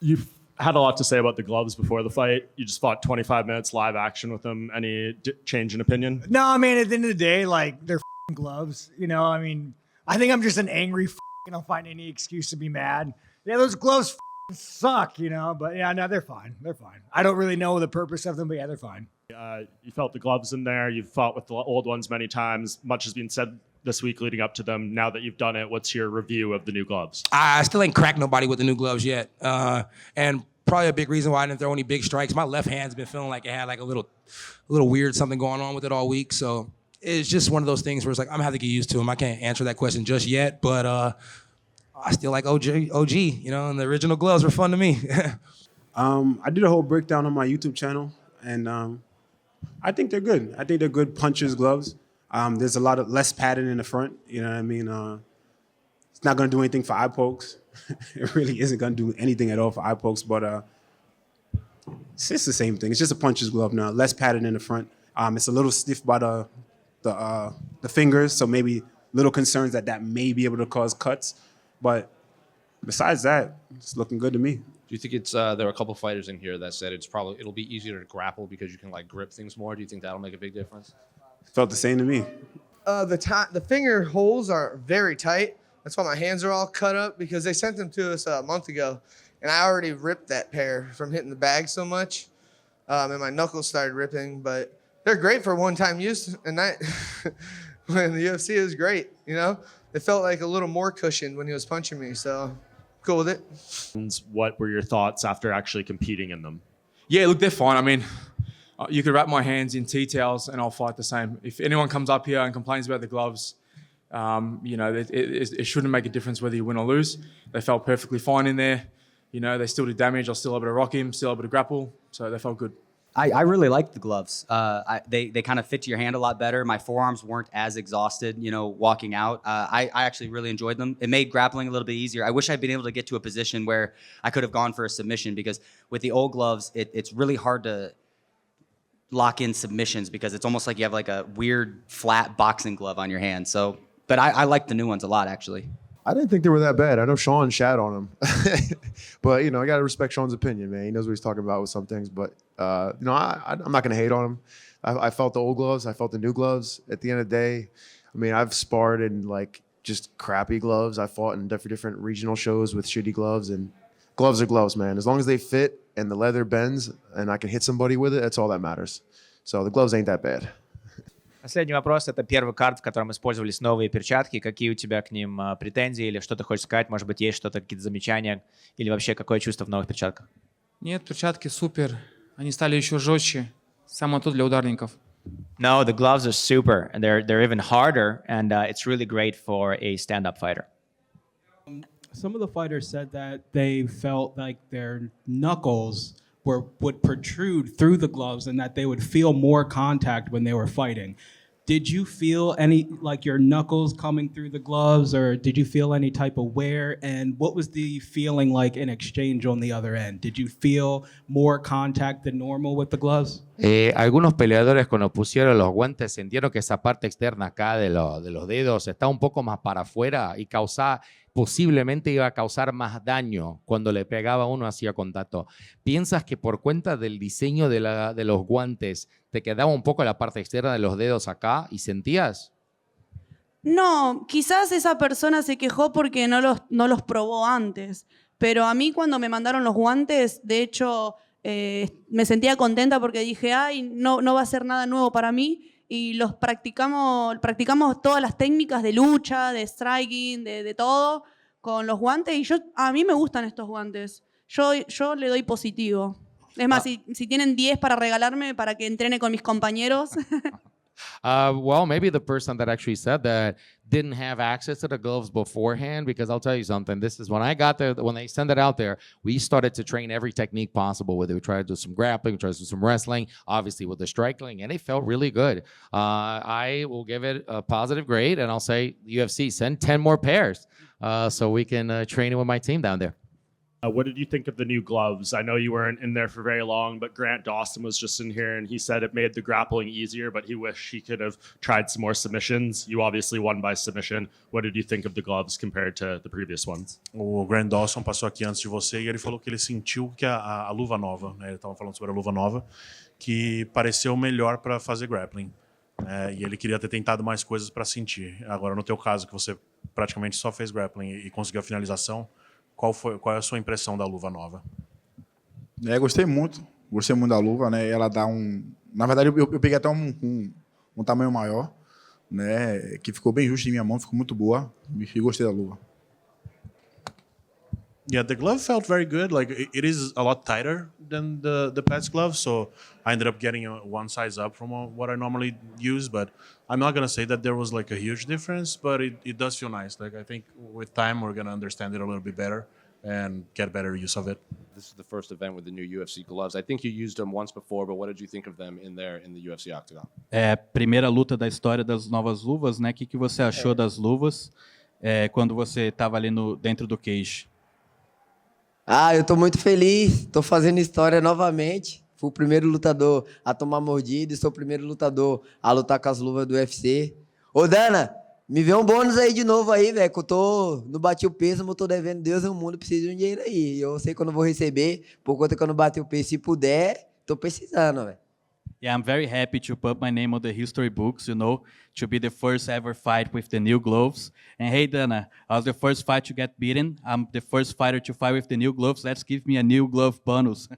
You've had a lot to say about the gloves before the fight. You just fought 25 minutes live action with them. Any change in opinion? No, I mean, at the end of the day, like, they're gloves. You know, I mean, I think I'm just an angry I'll find any excuse to be mad. Yeah, those gloves suck, you know, but yeah, no, they're fine. They're fine. I don't really know the purpose of them, but yeah, they're fine. You felt the gloves in there. You've fought with the old ones many times. Much has been said this week leading up to them. Now that you've done it, what's your review of the new gloves? I still ain't cracked nobody with the new gloves yet. And probably a big reason why I didn't throw any big strikes. My left hand's been feeling like it had like a little weird something going on with it all week. So it's just one of those things where it's like, I'm gonna have to get used to them. I can't answer that question just yet, but I still like OG, you know, and the original gloves were fun to me. I did a whole breakdown on my YouTube channel, and I think they're good. I think they're good puncher's gloves. There's a lot of less padding in the front, you know what I mean? It's not gonna do anything for eye pokes. It really isn't gonna do anything at all for eye pokes, but it's just the same thing. It's just a puncher's glove now, less padding in the front. It's a little stiff by the fingers, so maybe little concerns that may be able to cause cuts. But besides that, it's looking good to me. Do you think it's there are a couple fighters in here that said it'll be easier to grapple because you can like grip things more? Do you think that'll make a big difference? Felt the same to me. The finger holes are very tight. That's why my hands are all cut up, because they sent them to us a month ago, and I already ripped that pair from hitting the bag so much, and my knuckles started ripping. But they're great for one-time use, and that when the UFC is great, you know. It felt like a little more cushioned when he was punching me, so cool with it. What were your thoughts after actually competing in them? Yeah, look, they're fine. I mean, you could wrap my hands in tea towels and I'll fight the same. If anyone comes up here and complains about the gloves, you know, it shouldn't make a difference whether you win or lose. They felt perfectly fine in there. You know, they still did damage. I was still able to rock him, still able to grapple, so they felt good. I really liked the gloves. They kind of fit to your hand a lot better. My forearms weren't as exhausted, you know, walking out. I actually really enjoyed them. It made grappling a little bit easier. I wish I'd been able to get to a position where I could have gone for a submission, because with the old gloves, it's really hard to lock in submissions because it's almost like you have like a weird flat boxing glove on your hand. So, but I like the new ones a lot, actually. I didn't think they were that bad. I know Sean shat on them. But, you know, I got to respect Sean's opinion, man. He knows what he's talking about with some things. But, you know, I'm not going to hate on him. I felt the old gloves. I felt the new gloves. At the end of the day, I mean, I've sparred in, like, just crappy gloves. I fought in different regional shows with shitty gloves. And gloves are gloves, man. As long as they fit and the leather bends and I can hit somebody with it, that's all that matters. So the gloves ain't that bad. Последний вопрос. Это первый карт, в котором использовались новые перчатки. Какие у тебя к ним претензии или что ты хочешь сказать? Может быть, есть что-то, какие-то замечания? Или вообще, какое чувство в новых перчатках? Нет, перчатки супер. Они стали еще жестче. Самое то для ударников. No, the gloves are super, and they're even harder, and it's really great for a stand-up fighter. Some of the fighters said that they felt like their knuckles would protrude through the gloves and that they would feel more contact when they were fighting. Did you feel any, like your knuckles coming through the gloves, or did you feel any type of wear? And what was the feeling like in exchange on the other end? Did you feel more contact than normal with the gloves? Algunos peleadores cuando pusieron los guantes sintieron que esa parte externa acá de los dedos está un poco más para afuera y posiblemente iba a causar más daño cuando le pegaba uno hacía contacto. ¿Piensas que por cuenta del diseño de los guantes te quedaba un poco la parte externa de los dedos acá y sentías? No, quizás esa persona se quejó porque no los probó antes, pero a mí cuando me mandaron los guantes, de hecho, me sentía contenta porque dije, ay, no va a ser nada nuevo para mí, y practicamos todas las técnicas de lucha, de striking, de todo con los guantes, y a mí me gustan estos guantes. Yo le doy positivo. Es más, si tienen 10 para regalarme para que entrene con mis compañeros. Well, maybe the person that actually said that didn't have access to the gloves beforehand, because I'll tell you something. This is when I got there, when they sent it out there, we started to train every technique possible with it. We tried to do some grappling, we tried to do some wrestling, obviously with the striking, and it felt really good. I will give it a positive grade, and I'll say, UFC, send 10 more pairs so we can train it with my team down there. What did you think of the new gloves? I know you weren't in there for very long, but Grant Dawson was just in here and he said it made the grappling easier, but he wished he could have tried some more submissions. You obviously won by submission. What did you think of the gloves compared to the previous ones? O Grant Dawson passou aqui antes de você e ele falou que ele sentiu que a luva nova, né, ele estava falando sobre a luva nova, que pareceu melhor para fazer grappling. E ele queria ter tentado mais coisas para sentir. Agora, no teu caso, que você praticamente só fez grappling e conseguiu a finalização, qual é a sua impressão da luva nova? Gostei muito da luva, né? Ela dá na verdade, eu peguei até um tamanho maior, né? Que ficou bem justo em minha mão, ficou muito boa e gostei da luva. Yeah, the glove felt very good. Like it is a lot tighter than the Pets glove, so I ended up getting one size up from what I normally use. But I'm not gonna say that there was like a huge difference, but it does feel nice. Like I think with time we're gonna understand it a little bit better and get better use of it. This is the first event with the new UFC gloves. I think you used them once before, but what did you think of them in the UFC octagon? Primeira luta da história das novas luvas, né? O que você achou das luvas quando você estava ali dentro do cage? Eu tô muito feliz, tô fazendo história novamente. Fui o primeiro lutador a tomar mordida e sou o primeiro lutador a lutar com as luvas do UFC. Ô, Dana, me vê um bônus aí de novo aí, velho, que eu não bati o peso, mas eu tô devendo Deus e o mundo, preciso de um dinheiro aí. Eu sei que eu não vou receber, por conta que eu não bati o peso. Se puder, tô precisando, velho. Yeah, I'm very happy to put my name on the history books, you know, to be the first ever fight with the new gloves. And hey, Dana, I was the first fight to get beaten. I'm the first fighter to fight with the new gloves. Let's give me a new glove bonus.